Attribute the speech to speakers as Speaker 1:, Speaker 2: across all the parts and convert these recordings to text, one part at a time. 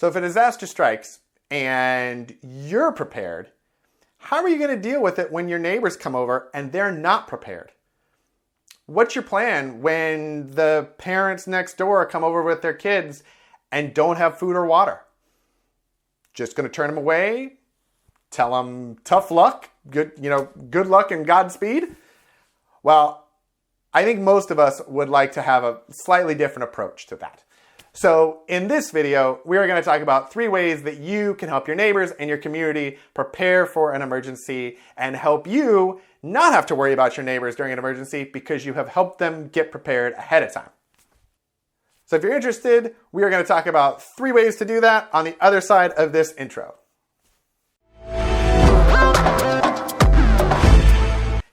Speaker 1: So if a disaster strikes and you're prepared, how are you going to deal with it when your neighbors come over and they're not prepared? What's your plan when the parents next door come over with their kids and don't have food or water? Just going to turn them away? Tell them tough luck? Good luck and Godspeed? Well, I think most of us would like to have a slightly different approach to that. So in this video, we are going to talk about 3 ways that you can help your neighbors and your community prepare for an emergency and help you not have to worry about your neighbors during an emergency because you have helped them get prepared ahead of time. So if you're interested, we are going to talk about 3 ways to do that on the other side of this intro.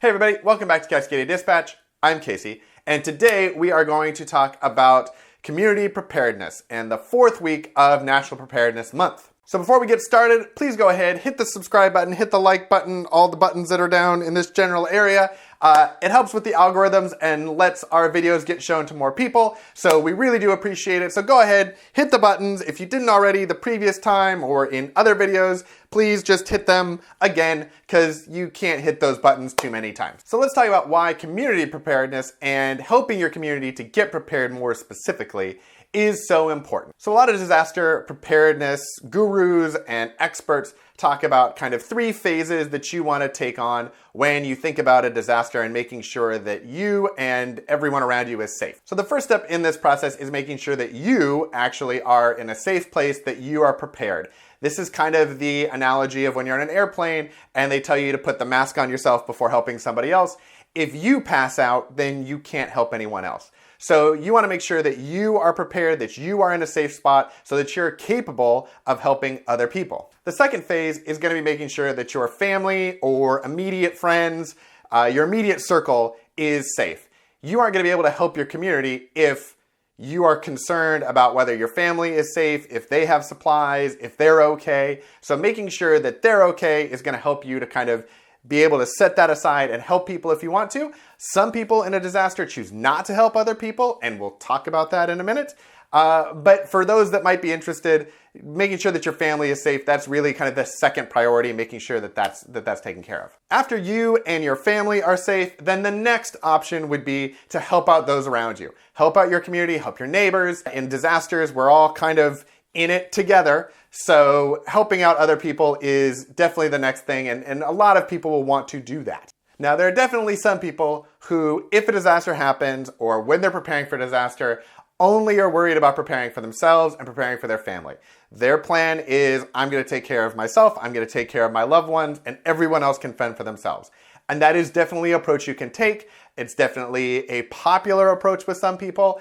Speaker 1: Hey everybody, welcome back to Cascadia Dispatch. I'm Casey, and today we are going to talk about Community Preparedness and the 4th week of National Preparedness Month. So before we get started, please go ahead, hit the subscribe button, hit the like button, all the buttons that are down in this general area. It helps with the algorithms and lets our videos get shown to more people. So we really do appreciate it. So go ahead, hit the buttons. If you didn't already the previous time or in other videos, please just hit them again because you can't hit those buttons too many times. So let's talk about why community preparedness and helping your community to get prepared more specifically is so important. So a lot of disaster preparedness gurus and experts talk about kind of 3 phases that you want to take on when you think about a disaster and making sure that you and everyone around you is safe. So the first step in this process is making sure that you actually are in a safe place, that you are prepared. This is kind of the analogy of when you're on an airplane and they tell you to put the mask on yourself before helping somebody else. If you pass out, then you can't help anyone else. So you want to make sure that you are prepared, that you are in a safe spot so that you're capable of helping other people. The second phase is going to be making sure that your family or immediate friends, your immediate circle is safe. You aren't going to be able to help your community if you are concerned about whether your family is safe, if they have supplies, if they're okay. So making sure that they're okay is going to help you to kind of be able to set that aside and help people if you want to. Some people in a disaster choose not to help other people, and we'll talk about that in a minute. But for those that might be interested, making sure that your family is safe, that's really kind of the second priority, making sure that that's taken care of. After you and your family are safe, then the next option would be to help out those around you. Help out your community, help your neighbors. In disasters, we're all kind of in it together. So helping out other people is definitely the next thing, and a lot of people will want to do that. Now, there are definitely some people who, if a disaster happens or when they're preparing for a disaster, only are worried about preparing for themselves and preparing for their family. Their plan is, I'm going to take care of myself, I'm going to take care of my loved ones, and everyone else can fend for themselves. And that is definitely an approach you can take. It's definitely a popular approach with some people.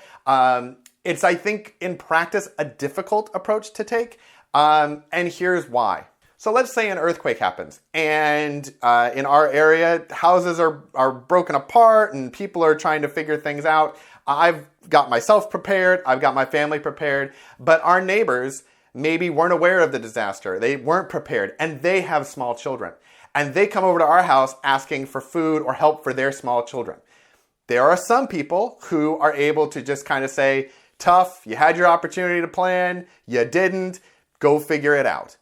Speaker 1: It's, I think, in practice, a difficult approach to take. And here's why. So let's say an earthquake happens and in our area, houses are broken apart and people are trying to figure things out. I've got myself prepared, I've got my family prepared, but our neighbors maybe weren't aware of the disaster. They weren't prepared and they have small children. And they come over to our house asking for food or help for their small children. There are some people who are able to just kind of say, tough, you had your opportunity to plan, you didn't, go figure it out.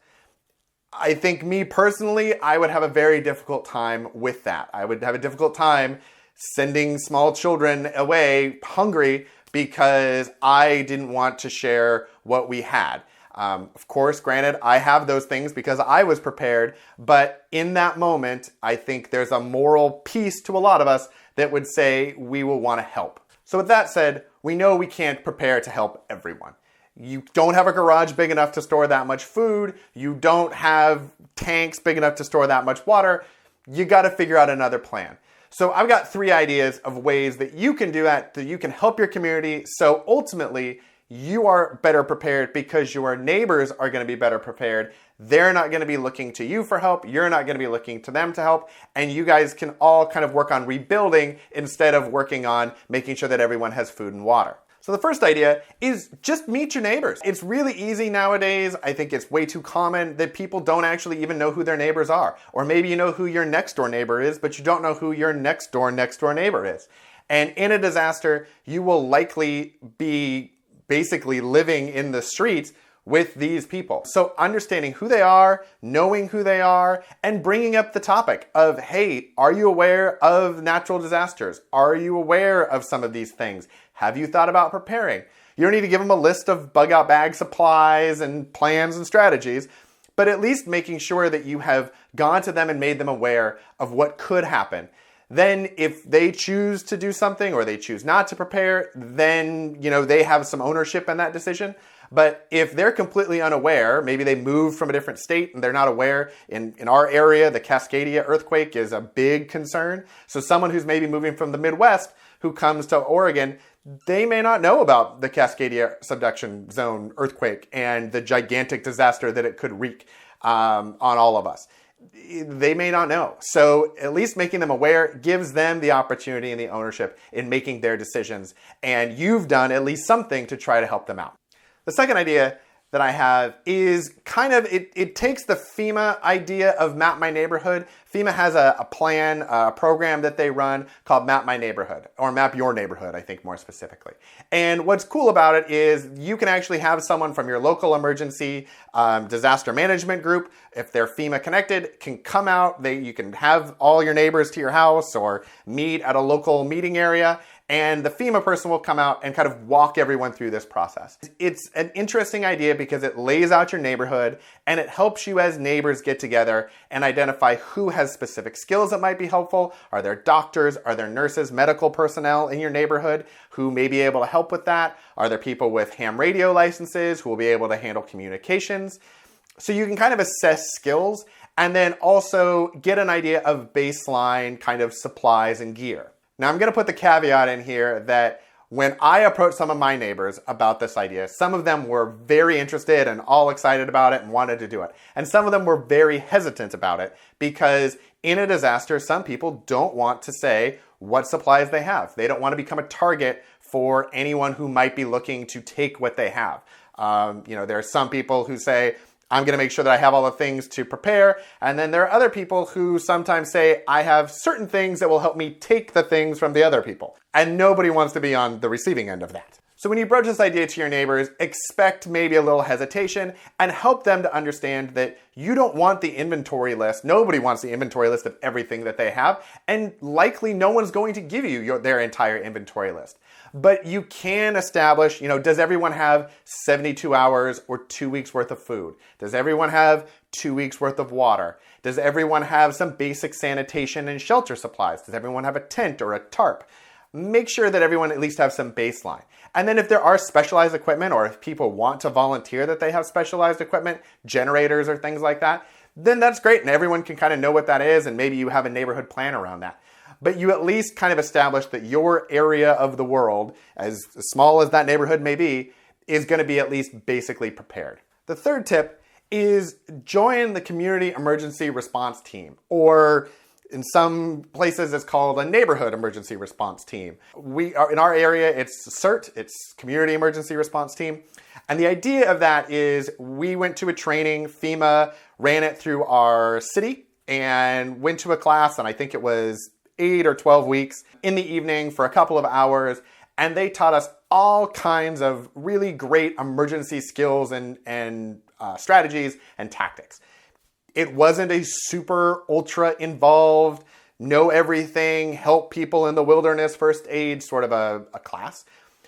Speaker 1: I think me personally, I would have a very difficult time with that. I would have a difficult time sending small children away hungry because I didn't want to share what we had. Of course, granted, I have those things because I was prepared, but in that moment, I think there's a moral piece to a lot of us that would say we will want to help. So with that said, we know we can't prepare to help everyone. You don't have a garage big enough to store that much food. You don't have tanks big enough to store that much water. You got to figure out another plan. So I've got 3 ideas of ways that you can do that you can help your community. So ultimately, you are better prepared because your neighbors are going to be better prepared. They're not going to be looking to you for help. You're not going to be looking to them to help. And you guys can all kind of work on rebuilding instead of working on making sure that everyone has food and water. So the first idea is just meet your neighbors. It's really easy nowadays. I think it's way too common that people don't actually even know who their neighbors are. Or maybe you know who your next door neighbor is, but you don't know who your next door neighbor is. And in a disaster, you will likely be basically living in the streets with these people. So understanding who they are, knowing who they are, and bringing up the topic of, hey, are you aware of natural disasters? Are you aware of some of these things? Have you thought about preparing? You don't need to give them a list of bug out bag supplies and plans and strategies, but at least making sure that you have gone to them and made them aware of what could happen. Then if they choose to do something or they choose not to prepare, then they have some ownership in that decision. But if they're completely unaware, maybe they moved from a different state and they're not aware, in our area, the Cascadia earthquake is a big concern. So someone who's maybe moving from the Midwest who comes to Oregon, they may not know about the Cascadia subduction zone earthquake and the gigantic disaster that it could wreak on all of us. They may not know. So at least making them aware gives them the opportunity and the ownership in making their decisions. And you've done at least something to try to help them out. The second idea that I have is kind of, it takes the FEMA idea of Map My Neighborhood. FEMA has a plan, a program that they run called Map My Neighborhood, or Map Your Neighborhood, I think more specifically. And what's cool about it is you can actually have someone from your local emergency disaster management group, if they're FEMA connected, can come out. You can have all your neighbors to your house or meet at a local meeting area, and the FEMA person will come out and kind of walk everyone through this process. It's an interesting idea because it lays out your neighborhood and it helps you as neighbors get together and identify who has specific skills that might be helpful. Are there doctors? Are there nurses, medical personnel in your neighborhood who may be able to help with that? Are there people with ham radio licenses who will be able to handle communications? So you can kind of assess skills and then also get an idea of baseline kind of supplies and gear. Now, I'm going to put the caveat in here that when I approached some of my neighbors about this idea, some of them were very interested and all excited about it and wanted to do it. And some of them were very hesitant about it because in a disaster, some people don't want to say what supplies they have. They don't want to become a target for anyone who might be looking to take what they have. There are some people who say, I'm going to make sure that I have all the things to prepare. And then there are other people who sometimes say, I have certain things that will help me take the things from the other people. And nobody wants to be on the receiving end of that. So when you broach this idea to your neighbors, expect maybe a little hesitation and help them to understand that you don't want the inventory list. Nobody wants the inventory list of everything that they have. And likely no one's going to give you their entire inventory list. But you can establish, does everyone have 72 hours or 2 weeks worth of food? Does everyone have 2 weeks worth of water? Does everyone have some basic sanitation and shelter supplies? Does everyone have a tent or a tarp? Make sure that everyone at least have some baseline. And then if there are specialized equipment or if people want to volunteer that they have specialized equipment, generators or things like that, then that's great and everyone can kind of know what that is and maybe you have a neighborhood plan around that. But you at least kind of establish that your area of the world, as small as that neighborhood may be, is going to be at least basically prepared. The third tip is join the community emergency response team, or in some places it's called a neighborhood emergency response team. In our area, it's CERT, it's Community Emergency Response Team. And the idea of that is we went to a training, FEMA ran it through our city and went to a class, and I think it was 8 or 12 weeks in the evening for a couple of hours. And they taught us all kinds of really great emergency skills and strategies and tactics. It wasn't a super ultra involved, know everything, help people in the wilderness, first aid sort of a class.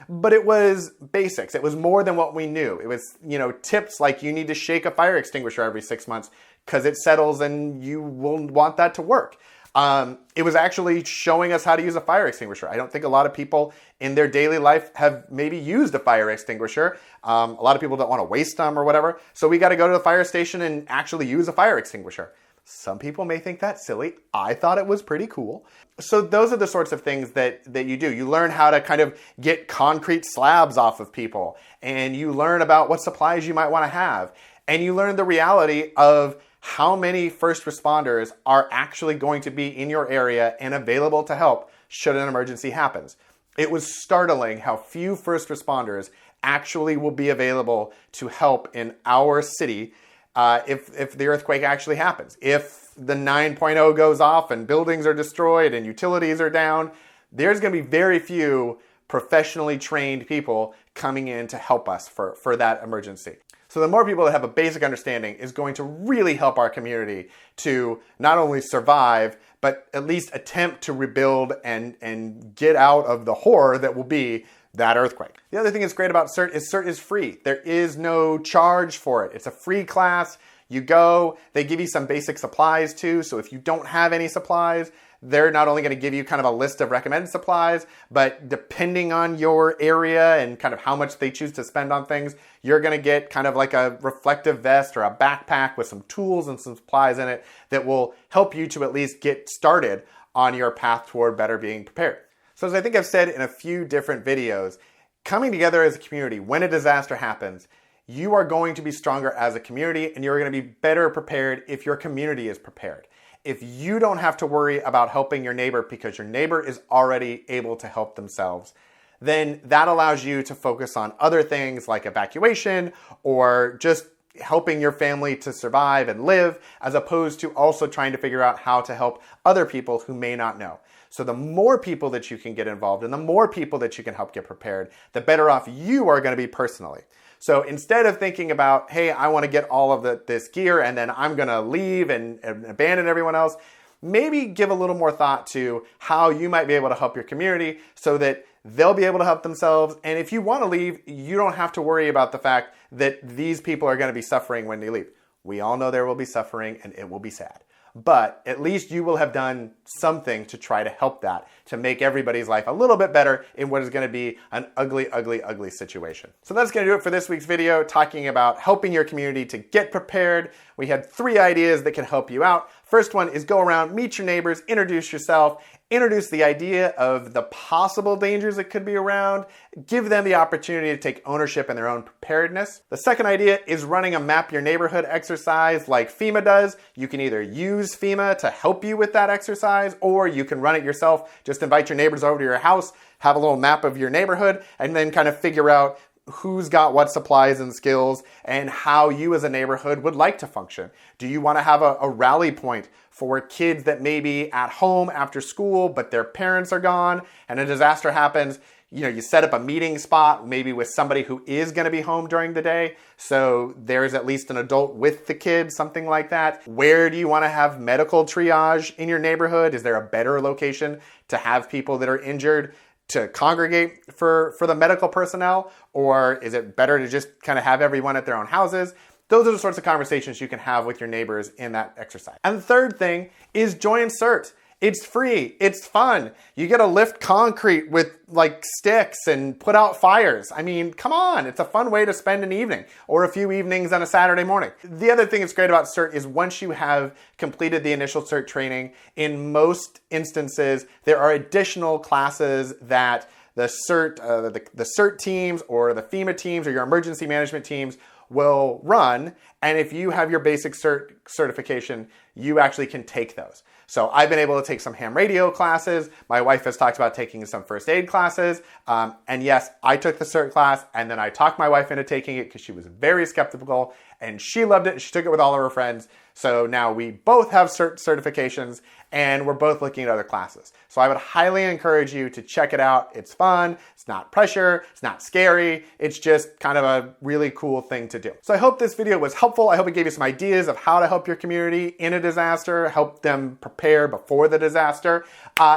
Speaker 1: But it was basics. It was more than what we knew. It was, tips like you need to shake a fire extinguisher every 6 months because it settles and you will want that to work. It was actually showing us how to use a fire extinguisher. I don't think a lot of people in their daily life have maybe used a fire extinguisher. A lot of people don't want to waste them or whatever. So we got to go to the fire station and actually use a fire extinguisher. Some people may think that's silly. I thought it was pretty cool. So those are the sorts of things that you do. You learn how to kind of get concrete slabs off of people, and you learn about what supplies you might want to have. And you learn the reality of how many first responders are actually going to be in your area and available to help should an emergency happens. It was startling how few first responders actually will be available to help in our city if the earthquake actually happens. If the 9.0 goes off and buildings are destroyed and utilities are down, there's going to be very few professionally trained people coming in to help us for that emergency. So the more people that have a basic understanding is going to really help our community to not only survive, but at least attempt to rebuild and get out of the horror that will be that earthquake. The other thing that's great about CERT is free. There is no charge for it. It's a free class. You go, they give you some basic supplies too. So if you don't have any supplies, they're not only going to give you kind of a list of recommended supplies, but depending on your area and kind of how much they choose to spend on things, you're going to get kind of like a reflective vest or a backpack with some tools and some supplies in it that will help you to at least get started on your path toward better being prepared. So as I think I've said in a few different videos, coming together as a community when a disaster happens, you are going to be stronger as a community and you're going to be better prepared if your community is prepared. If you don't have to worry about helping your neighbor because your neighbor is already able to help themselves, then that allows you to focus on other things like evacuation or just helping your family to survive and live, as opposed to also trying to figure out how to help other people who may not know. So the more people that you can get involved and the more people that you can help get prepared, the better off you are going to be personally. So instead of thinking about, hey, I want to get all of this gear and then I'm going to leave and abandon everyone else, maybe give a little more thought to how you might be able to help your community so that they'll be able to help themselves. And if you want to leave, you don't have to worry about the fact that these people are going to be suffering when they leave. We all know there will be suffering and it will be sad. But at least you will have done something to try to help that, to make everybody's life a little bit better in what is going to be an ugly, ugly, ugly situation. So that's going to do it for this week's video, talking about helping your community to get prepared. We had 3 ideas that can help you out. First one is go around, meet your neighbors, introduce yourself, introduce the idea of the possible dangers that could be around, give them the opportunity to take ownership in their own preparedness. The second idea is running a map your neighborhood exercise like FEMA does. You can either use FEMA to help you with that exercise, or you can run it yourself. Just invite your neighbors over to your house, have a little map of your neighborhood, and then kind of figure out who's got what supplies and skills and how you as a neighborhood would like to function. Do you want to have a rally point for kids that may be at home after school, but their parents are gone and a disaster happens? You know, you set up a meeting spot, maybe with somebody who is going to be home during the day. So there's at least an adult with the kids, something like that. Where do you want to have medical triage in your neighborhood? Is there a better location to have people that are injured to congregate for the medical personnel? Or is it better to just kind of have everyone at their own houses? Those are the sorts of conversations you can have with your neighbors in that exercise. And the third thing is join CERT. It's free, it's fun. You get to lift concrete with like sticks and put out fires. I mean, come on, it's a fun way to spend an evening or a few evenings on a Saturday morning. The other thing that's great about CERT is once you have completed the initial CERT training, in most instances, there are additional classes that the CERT teams or the FEMA teams or your emergency management teams will run. And if you have your basic CERT certification, you actually can take those. So I've been able to take some ham radio classes. My wife has talked about taking some first aid classes. And yes, I took the CERT class and then I talked my wife into taking it because she was very skeptical and she loved it. She took it with all of her friends. So now we both have CERT certifications and we're both looking at other classes. So I would highly encourage you to check it out. It's fun. It's not pressure. It's not scary. It's just kind of a really cool thing to do. So I hope this video was helpful. I hope it gave you some ideas of how to help your community in a disaster, help them prepare before the disaster.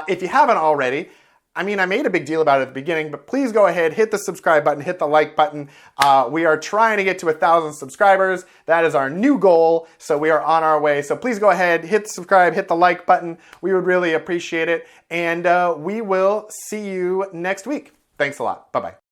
Speaker 1: If you haven't already, I mean, I made a big deal about it at the beginning, but please go ahead, hit the subscribe button, hit the like button. We are trying to get to 1,000 subscribers. That is our new goal, so we are on our way. So please go ahead, hit the subscribe, hit the like button. We would really appreciate it, and we will see you next week. Thanks a lot. Bye-bye.